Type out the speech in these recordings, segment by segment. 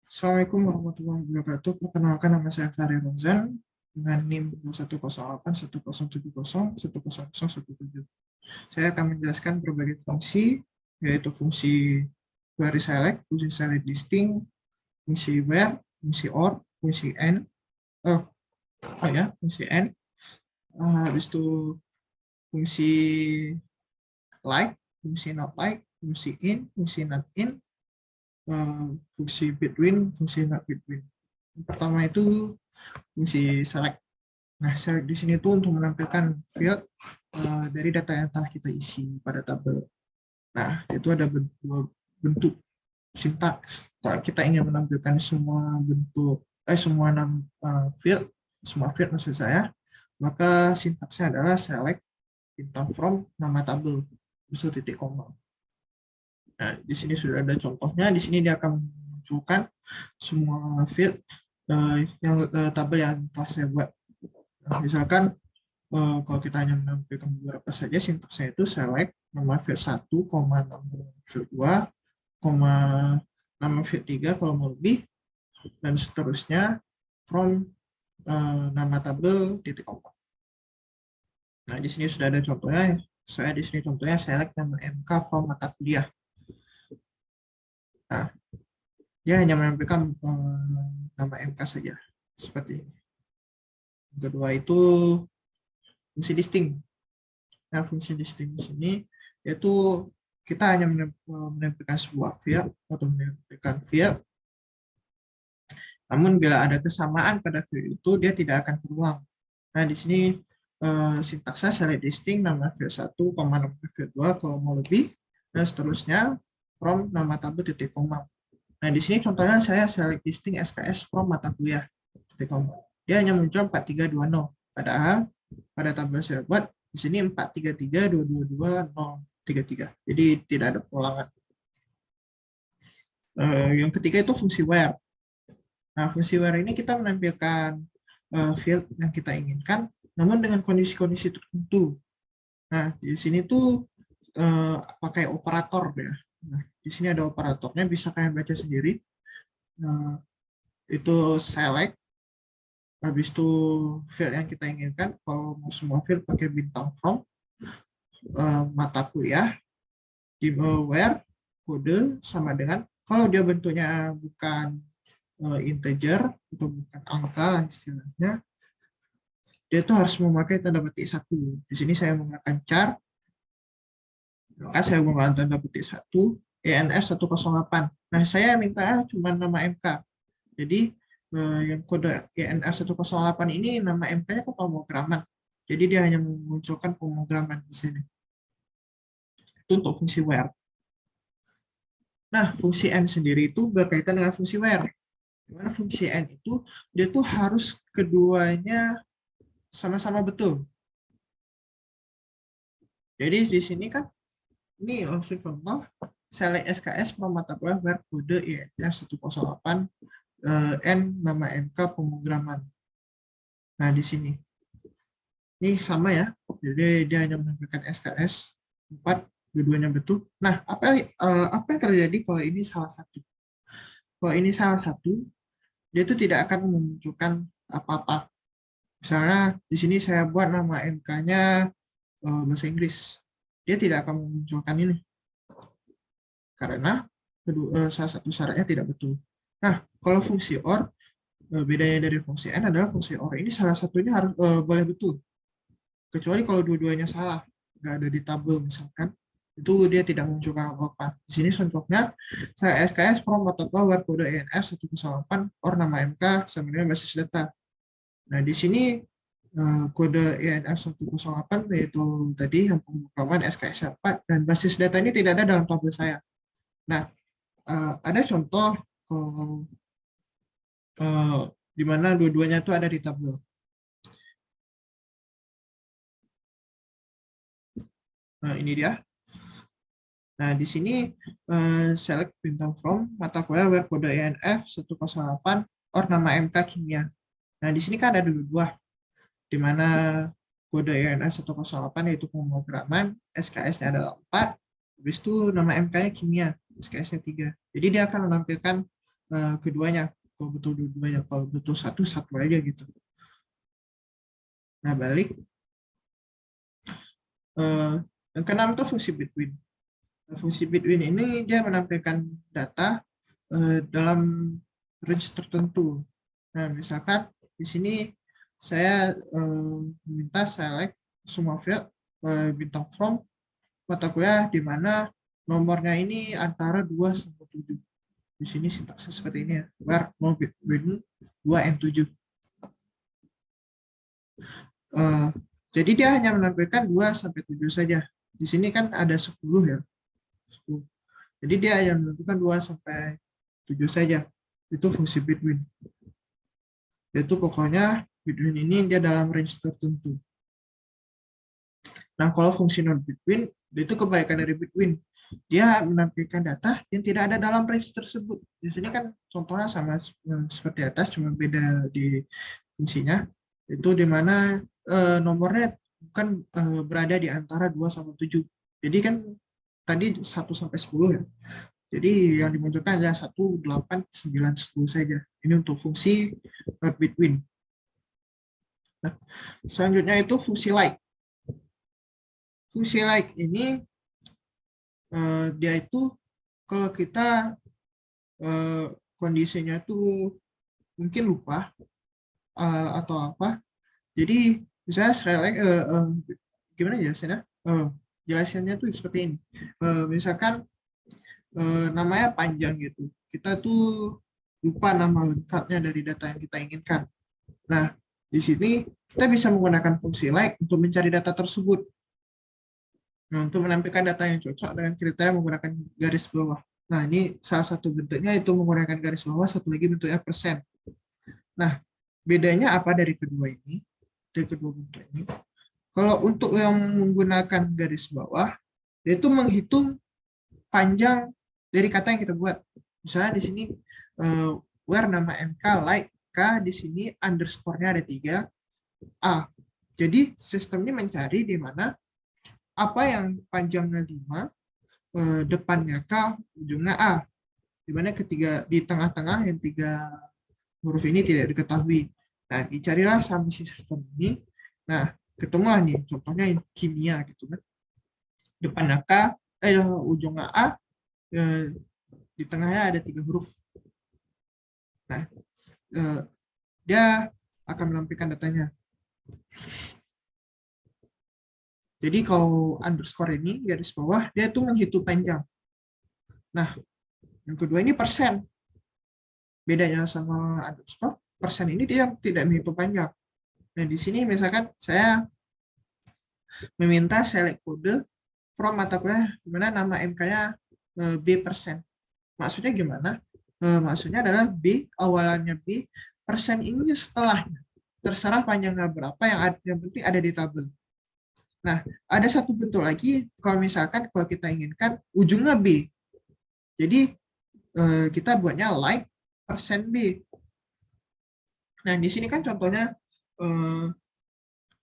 Assalamualaikum warahmatullahi wabarakatuh. Perkenalkan, nama saya Fahri Rozan dengan NIM 2108 107010017. Saya akan menjelaskan berbagai fungsi, yaitu fungsi query select, fungsi select listing, fungsi where, fungsi or, fungsi and, fungsi and, habis itu fungsi like, fungsi not like, fungsi in, fungsi not in, fungsi between, fungsi not between. Pertama itu fungsi select. Nah, select di sini tuh untuk menampilkan field dari data yang telah kita isi pada tabel. Nah, itu ada dua bentuk sintaks. Kalau kita ingin menampilkan semua bentuk, semua field, semua field maksud saya, maka sintaksnya adalah select bintang from nama tabel, bisa titik koma. Nah, di sini sudah ada contohnya. Di sini dia akan menunjukkan semua field tabel yang telah saya buat. Nah, misalkan kalau kita hanya menampilkan beberapa saja, sintaksnya itu select nama field 1, nama field 2, nama field 3 kalau mau lebih, dan seterusnya from nama tabel titik koma. Nah, di sini sudah ada contohnya. Saya di sini contohnya select nama MK from mata kuliah. Nah, dia hanya menampilkan nama MK saja, seperti ini. Yang kedua itu fungsi listing. Nah, fungsi listing di sini yaitu kita hanya menampilkan sebuah field atau menampilkan field. Namun bila ada kesamaan pada field itu, dia tidak akan berulang. Nah, di sini sintaksnya select listing nama field 1, nama field 2 kalau mau lebih, dan seterusnya from nama tabel titik koma. Nah, di sini contohnya saya select listing SKS from mata kuliah titik koma. Dia hanya muncul 4320. Padahal pada tabel saya buat di sini 433 222 033. Jadi tidak ada pengulangan. Yang ketiga itu fungsi where. Nah, fungsi where ini kita menampilkan field yang kita inginkan, namun dengan kondisi-kondisi tertentu. Nah, di sini tuh pakai operator ya. Nah, di sini ada operatornya, bisa kalian baca sendiri. Itu select, habis itu field yang kita inginkan. Kalau mau semua field pakai bintang from, mata kuliah, di where, kode sama dengan, kalau dia bentuknya bukan integer atau bukan angka lah istilahnya, dia tuh harus memakai tanda petik 1. Di sini saya menggunakan char, maka saya menggunakan tanda petik 1, ENF 108. Nah, saya minta cuma nama MK. Jadi yang kode ENF 108 ini nama MK-nya ke pemrograman. Jadi dia hanya memunculkan pemrograman di sini. Itu untuk fungsi where. Nah, fungsi n sendiri itu berkaitan dengan fungsi where. Dimana fungsi n itu dia tuh harus keduanya sama-sama betul. Jadi di sini kan ini langsung contoh select SKS from mata kuliah where kode ENF 108 n nama MK pemrograman. Nah, di sini ini sama ya. Jadi dia hanya menampilkan SKS 4, dua-duanya betul. Nah, apa yang terjadi kalau ini salah satu? Kalau ini salah satu, dia itu tidak akan memunculkan apa-apa. Misalnya di sini saya buat nama MK-nya bahasa Inggris. Dia tidak akan memunculkan ini. Karena salah satu syaratnya tidak betul. Nah, kalau fungsi OR, bedanya dari fungsi N adalah fungsi OR ini salah satunya harus boleh betul. Kecuali kalau dua-duanya salah, nggak ada di tabel misalkan, itu dia tidak munculkan apa-apa. Di sini contohnya, saya SKS from mata kuliah kode ENF 108 or nama MK sama dengan basis data. Nah, di sini kode ENF 108 yaitu tadi yang pemrograman SKS 4 dan basis data ini tidak ada dalam tabel saya. Nah, ada contoh di mana dua-duanya itu ada di tabel. Nah, ini dia. Nah, di sini select bintang from mata kuliah where kode ENF 108 or nama MK kimia. Nah, di sini kan ada dua, di mana kode ENF 108 yaitu pemrograman, SKS-nya adalah 4, habis itu nama MK-nya kimia, SKS-nya 3. Jadi dia akan menampilkan keduanya. Kalau betul dua-duanya, kalau betul satu aja gitu. Nah, balik. Yang keenam itu fungsi between. Fungsi between ini dia menampilkan data dalam range tertentu. Nah, misalkan di sini saya meminta select semua field bintang from mata kuliah di mana nomornya ini antara 2 sampai 7. Di sini sintaksnya seperti ini ya, where no between 2 and 7. Jadi dia hanya menampilkan 2 sampai 7 saja. Di sini kan ada 10 ya. 10. Jadi dia hanya menampilkan 2 sampai 7 saja. Itu fungsi between. Yaitu pokoknya between ini dia dalam range tertentu. Nah, kalau fungsi not between, itu kebalikan dari between. Dia menampilkan data yang tidak ada dalam range tersebut. Di sini kan contohnya sama seperti atas, cuma beda di fungsinya. Itu di mana nomornya bukan berada di antara 2 sampai 7. Jadi kan tadi 1 sampai 10 ya. Jadi yang dimunculkan adalah 1, 8, 9, 10 saja. Ini untuk fungsi not between. Nah, selanjutnya itu fungsi like. Fungsi like ini dia itu kalau kita kondisinya itu mungkin lupa atau apa. Jadi misalnya select gimana jelasinnya? Jelasinnya tuh seperti ini. Misalkan namanya panjang gitu. Kita tuh lupa nama lengkapnya dari data yang kita inginkan. Nah, di sini kita bisa menggunakan fungsi like untuk mencari data tersebut. Nah, untuk menampilkan data yang cocok dengan kriteria menggunakan garis bawah. Nah, ini salah satu bentuknya itu menggunakan garis bawah, satu lagi bentuknya persen. Nah, bedanya apa dari kedua ini? Dari kedua bentuk ini. Kalau untuk yang menggunakan garis bawah, dia itu menghitung panjang dari kata yang kita buat. Misalnya di sini where nama MK like K, di sini underscore-nya ada 3, A. Jadi sistem ini mencari di mana apa yang panjangnya 5, depannya K, ujungnya A. Di mana ketiga di tengah-tengah yang 3 huruf ini tidak diketahui. Nah, dicarilah sama si sistem ini. Nah, ketemulah nih contohnya kimia gitu kan. Depannya K, ujungnya A, di tengahnya ada 3 huruf. Nah, dia akan menampilkan datanya. Jadi kalau underscore ini garis bawah, dia tuh menghitung panjang. Nah, yang kedua ini persen. Bedanya sama underscore, persen ini dia tidak menghitung panjang. Nah, di sini misalkan saya meminta select kode from mata kuliah di mana nama MK-nya B%. Maksudnya gimana? Maksudnya adalah B, awalannya B, persen ini setelahnya. Terserah panjangnya berapa, yang penting ada di tabel. Nah, ada satu bentuk lagi, kalau misalkan kalau kita inginkan ujungnya B. Jadi, kita buatnya like persen B. Nah, di sini kan contohnya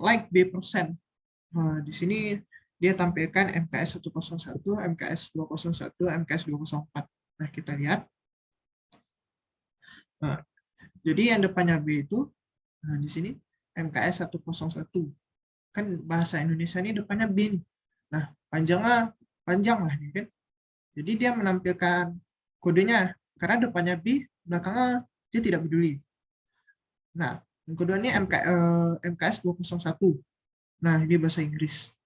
like B%. Nah, di sini dia tampilkan MKS 101, MKS 201, MKS 204. Nah, kita lihat. Nah, jadi yang depannya B itu, nah di sini MKS 101. Kan bahasa Indonesia ini depannya B. Nah, panjangnya panjang lah nih kan. Jadi dia menampilkan kodenya karena depannya B, belakangnya dia tidak peduli. Nah, yang kedua ini MKS 201. Nah, ini bahasa Inggris.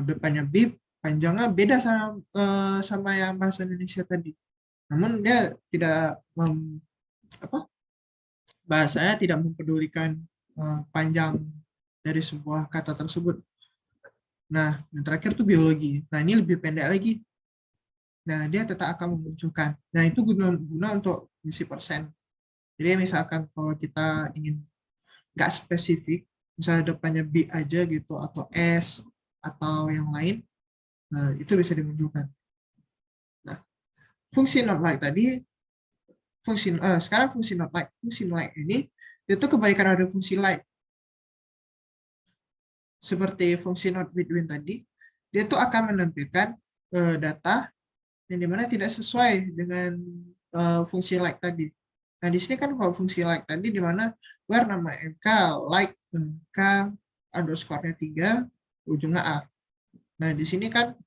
Depannya B, panjangnya beda sama yang bahasa Indonesia tadi. Namun dia tidak bahasanya tidak mempedulikan panjang dari sebuah kata tersebut. Nah, yang terakhir itu biologi. Nah, ini lebih pendek lagi. Nah, dia tetap akan memunculkan. Nah, itu guna untuk misi persen. Jadi misalkan kalau kita ingin nggak spesifik, misalnya depannya B aja gitu, atau S, atau yang lain, nah, itu bisa dimunculkan. Nah, fungsi not like tadi, sekarang fungsi not like. Fungsi not like ini, itu kebaikan dari fungsi like. Seperti fungsi not between tadi, dia tuh akan menampilkan data yang dimana tidak sesuai dengan fungsi like tadi. Nah, di sini kan kalau fungsi like tadi di mana where nama MK like K underscore-nya 3, ujungnya A. Nah, di sini kan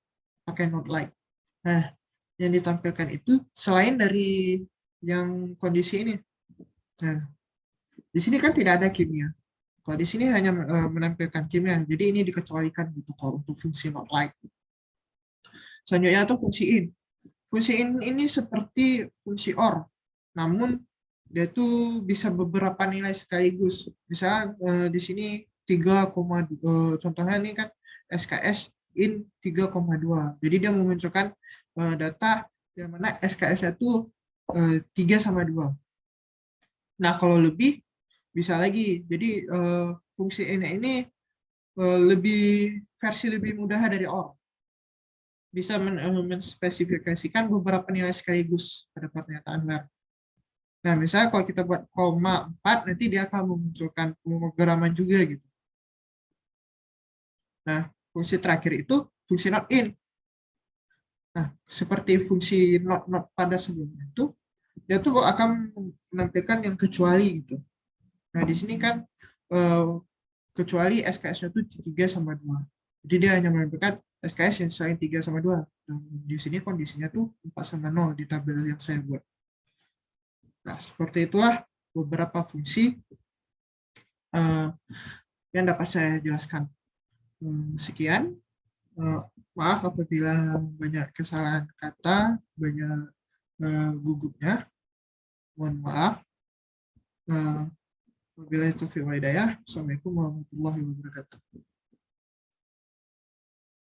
pakai not like. Nah, yang ditampilkan itu selain dari yang kondisi ini. Nah, di sini kan tidak ada kimia. Kalau di sini hanya menampilkan kimia, jadi ini dikecualikan gitu kalau untuk fungsi not like. Selanjutnya itu fungsi in. Fungsi in ini seperti fungsi or, namun dia tuh bisa beberapa nilai sekaligus. Misalnya di sini 3,2, contohnya ini kan SKS in 3,2. Jadi dia memunculkan data yang mana SKS itu 3 sama 2. Nah, kalau lebih bisa lagi. Jadi fungsi ini lebih versi lebih mudah dari OR. Bisa menspesifikasikan beberapa nilai sekaligus pada pernyataan where. Nah, misalnya kalau kita buat koma 4, nanti dia akan memunculkan pemrograman juga gitu. Nah, fungsi terakhir itu fungsi not in. Nah, seperti fungsi not pada sebelumnya itu, dia tuh akan menampilkan yang kecuali gitu. Nah, di sini kan kecuali SKS-nya itu 3 sama 2. Jadi dia hanya menampilkan SKS yang selain 3 sama 2. Dan di sini kondisinya tuh 4 sama 0 di tabel yang saya buat. Nah, seperti itulah beberapa fungsi yang dapat saya jelaskan. Sekian. Maaf apabila banyak kesalahan kata, banyak gugupnya. Mohon maaf. Wabillahi taufiq wal hidayah. Assalamualaikum warahmatullahi wabarakatuh.